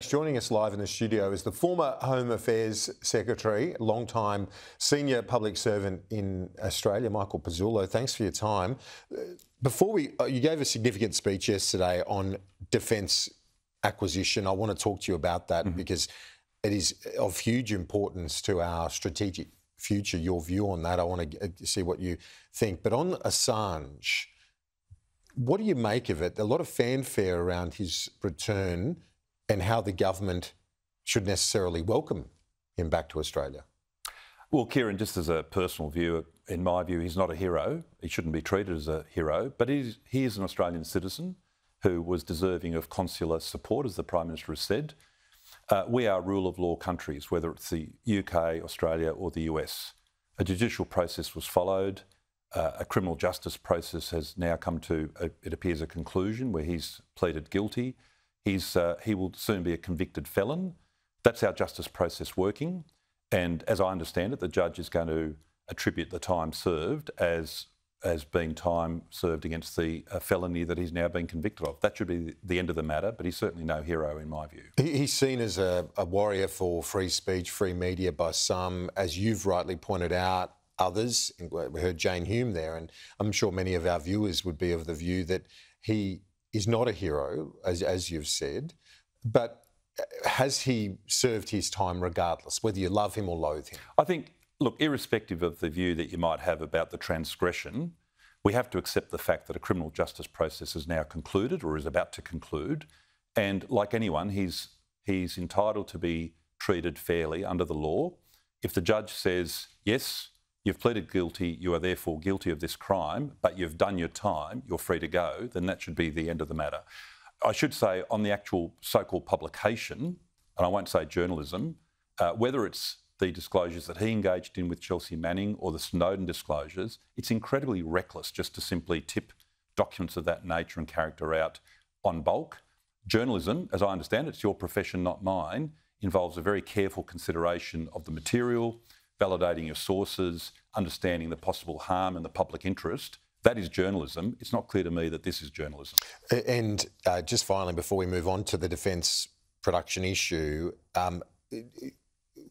Joining us live in the studio is the former Home Affairs Secretary, long-time senior public servant in Australia, Michael Pezzullo. Thanks for your time. You gave a significant speech yesterday on defence acquisition. I want to talk to you about that because it is of huge importance to our strategic future. Your view on that, I want to see what you think. But on Assange, what do you make of it? A lot of fanfare around his return and how the government should necessarily welcome him back to Australia. Well, Kieran, just as a personal view, in my view, he's not a hero. He shouldn't be treated as a hero, but he is an Australian citizen who was deserving of consular support, as the Prime Minister has said. We are rule of law countries, whether it's the UK, Australia or the US. A judicial process was followed. A criminal justice process has now come to, it appears, a conclusion where he's pleaded guilty. He will soon be a convicted felon. That's our justice process working. And as I understand it, the judge is going to attribute the time served as being time served against the felony that he's now been convicted of. That should be the end of the matter, but he's certainly no hero in my view. He's seen as a warrior for free speech, free media by some, as you've rightly pointed out, others. We heard Jane Hume there, and I'm sure many of our viewers would be of the view that he is not a hero, as you've said, but has he served his time regardless, whether you love him or loathe him? I think, look, irrespective of the view that you might have about the transgression, we have to accept the fact that a criminal justice process is now concluded or is about to conclude. And like anyone, he's entitled to be treated fairly under the law. If the judge says, yes, you've pleaded guilty, you are therefore guilty of this crime, but you've done your time, you're free to go, then that should be the end of the matter. I should say on the actual so-called publication, and I won't say journalism, whether it's the disclosures that he engaged in with Chelsea Manning or the Snowden disclosures, it's incredibly reckless just to simply tip documents of that nature and character out on bulk. Journalism, as I understand it, it's your profession, not mine, involves a very careful consideration of the material, validating your sources, understanding the possible harm and the public interest. That is journalism. It's not clear to me that this is journalism. And just finally, before we move on to the defence production issue,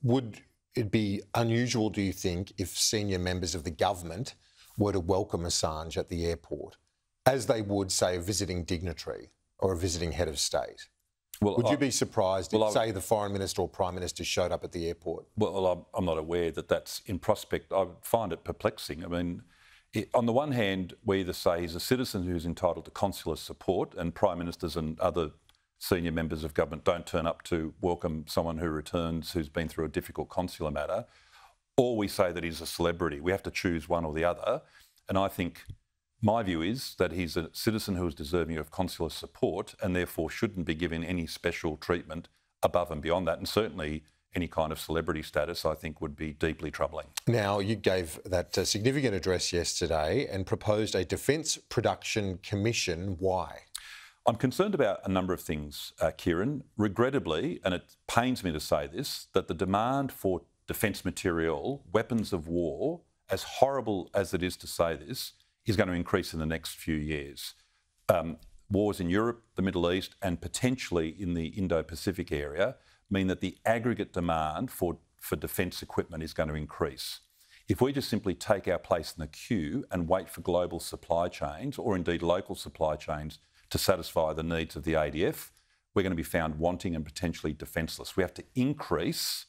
would it be unusual, do you think, if senior members of the government were to welcome Assange at the airport, as they would, say, a visiting dignitary or a visiting head of state? Well, would you be surprised if, say, the Foreign Minister or Prime Minister showed up at the airport? Well, I'm not aware that that's in prospect. I find it perplexing. I mean, on the one hand, we either say he's a citizen who's entitled to consular support, and Prime Ministers and other senior members of government don't turn up to welcome someone who returns who's been through a difficult consular matter, or we say that he's a celebrity. We have to choose one or the other. And I think my view is that he's a citizen who is deserving of consular support and therefore shouldn't be given any special treatment above and beyond that. And certainly any kind of celebrity status, I think, would be deeply troubling. Now, you gave that significant address yesterday and proposed a Defence Production Commission. Why? I'm concerned about a number of things, Kieran. Regrettably, and it pains me to say this, that the demand for defence material, weapons of war, as horrible as it is to say this, is going to increase in the next few years. Wars in Europe, the Middle East and potentially in the Indo-Pacific area mean that the aggregate demand for defence equipment is going to increase. If we just simply take our place in the queue and wait for global supply chains or indeed local supply chains to satisfy the needs of the ADF, we're going to be found wanting and potentially defenceless. We have to increase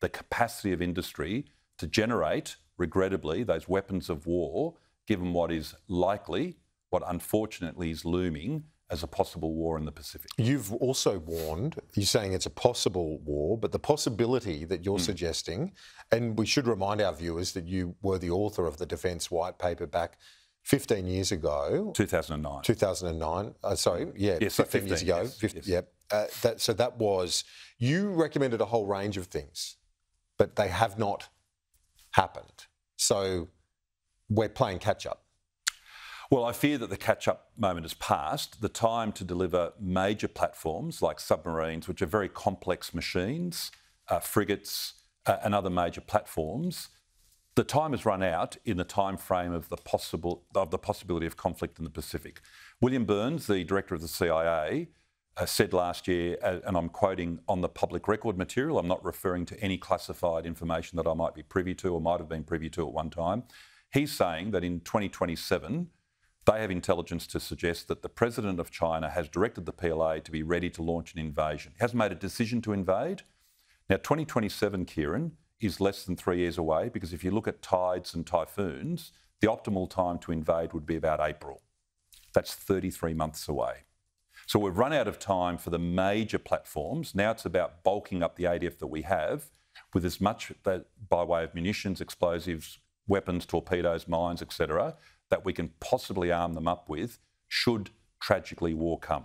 the capacity of industry to generate, regrettably, those weapons of war, given what is likely, what unfortunately is looming as a possible war in the Pacific. You've also warned, you're saying it's a possible war, but the possibility that you're suggesting, and we should remind our viewers that you were the author of the Defence White Paper back 15 years ago. 2009. 2009. Yes, 15 years ago. Yes. So that was, you recommended a whole range of things, but they have not happened. So we're playing catch-up. Well, I fear that the catch-up moment has passed. The time to deliver major platforms like submarines, which are very complex machines, frigates and other major platforms, the time has run out in the time frame of the possibility of conflict in the Pacific. William Burns, the director of the CIA, said last year, and I'm quoting on the public record material, I'm not referring to any classified information that I might be privy to or might have been privy to at one time. He's saying that in 2027, they have intelligence to suggest that the president of China has directed the PLA to be ready to launch an invasion. He hasn't made a decision to invade. Now, 2027, Kieran, is less than 3 years away, because if you look at tides and typhoons, the optimal time to invade would be about April. That's 33 months away. So we've run out of time for the major platforms. Now it's about bulking up the ADF that we have with as much that, by way of munitions, explosives, weapons, torpedoes, mines, etc., that we can possibly arm them up with should tragically war come.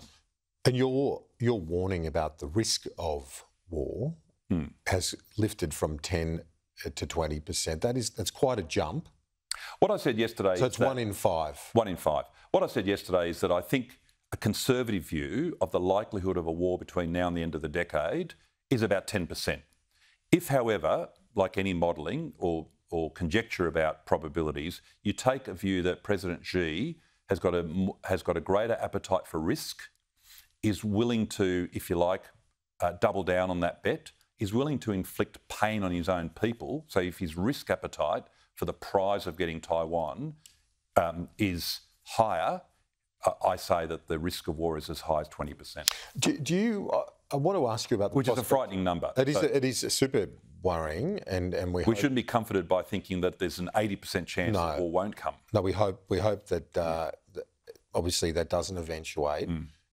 And your warning about the risk of war has lifted from 10 to 20%. That's quite a jump. What I said yesterday... So it's 1 in 5. 1 in 5. What I said yesterday is that I think a conservative view of the likelihood of a war between now and the end of the decade is about 10%. If, however, like any modelling or conjecture about probabilities, you take a view that President Xi has got a greater appetite for risk, is willing to, if you like, double down on that bet, is willing to inflict pain on his own people. So if his risk appetite for the prize of getting Taiwan is higher, I say that the risk of war is as high as 20%. Do you? I want to ask you about the which is a frightening number. It is super worrying, and we shouldn't be comforted by thinking that there's an 80% chance that war won't come. No, we hope that obviously that doesn't eventuate.